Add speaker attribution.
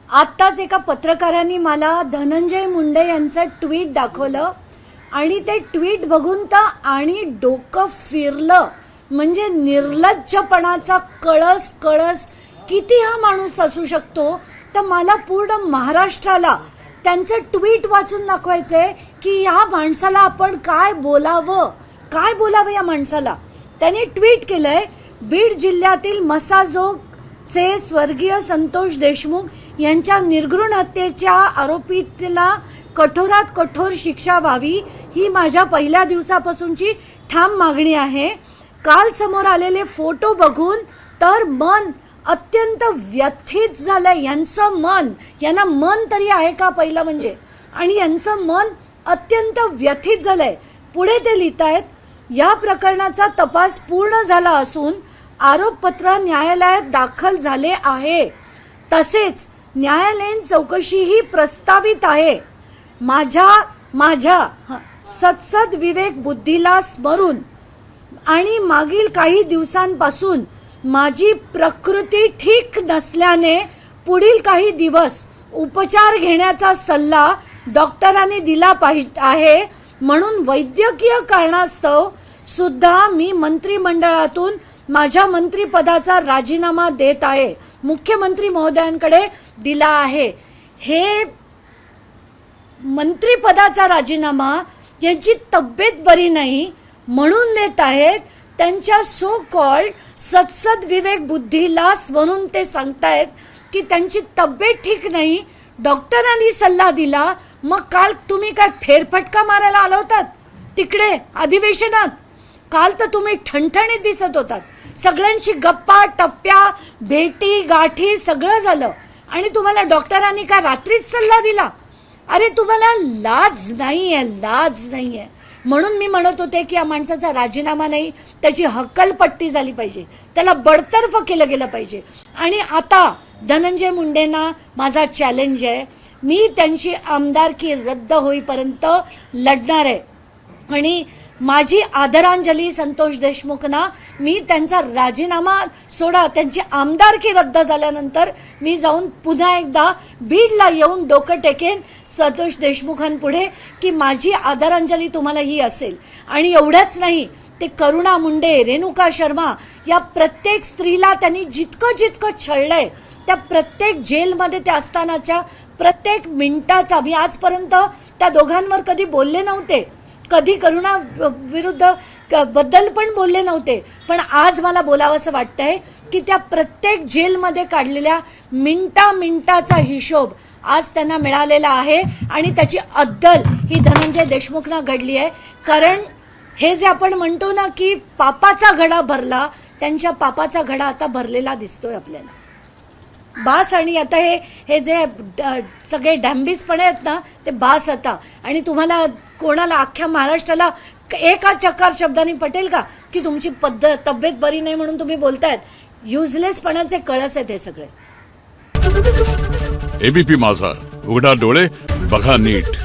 Speaker 1: आत्ताच एका पत्रकारांनी मला धनंजय मुंडे यांचं ट्विट दाखवलं आणि ते ट्विट बघून तर आणि डोकं फिरलं. म्हणजे निर्लज्जपणाचा कळस कळस किती हा माणूस असू शकतो. तर मला पूर्ण महाराष्ट्राला त्यांचं ट्विट वाचून दाखवायचंय की या माणसाला आपण काय बोलावं या माणसाला. त्याने ट्विट केलंय, बीड जिल्ह्यातील मसाजोगचे स्वर्गीय संतोष देशमुख यांच्या निर्घृण हत्येच्या आरोपीला कठोरात कठोर शिक्षा व्हावी ही माझ्या पहिल्या दिवसापासूनची ठाम मागणी आहे. काल समोर आलेले फोटो बघून तर मन अत्यंत व्यथित झालंय. यांना मन तरी आहे का पहिलं म्हणजे, आणि यांचं मन अत्यंत व्यथित झालंय. पुढे ते लिहितायत, या प्रकरणाचा तपास पूर्ण झाला असून आरोपपत्र न्यायालयात दाखल झाले आहे. तसेच न्यायालयीन चौकशीही प्रस्तावित आहे. माझ्या सत्सद विवेक बुद्धीला स्मरून आणि मागील काही दिवसांपासून माझी प्रकृती ठीक नसल्याने पुढील काही दिवस उपचार घेण्याचा सल्ला डॉक्टरांनी दिला आहे. म्हणून वैद्यकीय कारणास्तव सुद्धा मी मंत्रिमंडळातून माझ्या मंत्रिपदाचा राजीनामा देत आहे. मुख्यमंत्री महोदयांकडे दिला आहे. हे मंत्रिपदाचा राजीनामा यांची तब्येत बरी नाही म्हणून देत आहेत. त्यांच्या सो कॉल्ड सत्सद विवेक बुद्धीला स्मरून ते सांगतायत की त्यांची तब्येत ठीक नाही, डॉक्टरांनी सल्ला दिला. मग काल तुम्ही काय फेरफटका मारायला आला होतात तिकडे अधिवेशनात? काल तर तुम्ही ठणठणीत दिसत होतात. सगळ्यांची गप्पा टप्प्या भेटी गाठी सगळं झालं आणि तुम्हाला डॉक्टरांनी काय रात्रीच सल्ला दिला? अरे तुम्हाला लाज नाहीये. म्हणून मी म्हणत होते की या माणसाचा राजीनामा नाही, त्याची हक्कलपट्टी झाली पाहिजे, त्याला बडतर्फ केलं गेलं पाहिजे. आणि आता धनंजय मुंडेंना माझा चॅलेंज आहे, मी त्यांची आमदारकी रद्द होईपर्यंत लढणार आहे. आणि माझी आदरांजली संतोष देशमुखना, मी त्यांचा राजीनामा सोडा, त्यांची आमदारकी रद्द झाल्यानंतर मी जाऊन पुन्हा एकदा बीडला येऊन डोकं टेकेन संतोष देशमुखांपुढे की माझी आदरांजली तुम्हाला ही असेल. आणि एवढंच नाही, ते करुणा मुंडे, रेणुका शर्मा या प्रत्येक स्त्रीला त्यांनी जितकं छळलंय, त्या प्रत्येक जेलमध्ये त्या असतानाच्या प्रत्येक मिनिटाचा, मी आजपर्यंत त्या दोघांवर कधी बोलले नव्हते, कधी करुणा विरुद्ध बद्दल पण बोलले नव्हते, पण आज मला बोलावंसं वाटतंय की त्या प्रत्येक जेलमध्ये काढलेल्या मिनिटाचा हिशोब आज त्यांना मिळालेला आहे. आणि त्याची अद्दल ही धनंजय देशमुखना घडली आहे. कारण हे जे आपण म्हणतो ना की पापाचा घडा भरला, त्यांच्या पापाचा घडा आता भरलेला दिसतोय आपल्याला. बास. आणि आता हे जे सगळे डॅम्बिसपणे आहेत ना, ते बास आता. आणि तुम्हाला कोणाला अख्ख्या महाराष्ट्राला एका चकार शब्दाने पटेल का की तुमची तब्येत बरी नाही म्हणून तुम्ही बोलतायत? युजलेसपणाचे कळस आहेत हे सगळे.
Speaker 2: एबीपी माझा, उघडा डोळे बघा नीट.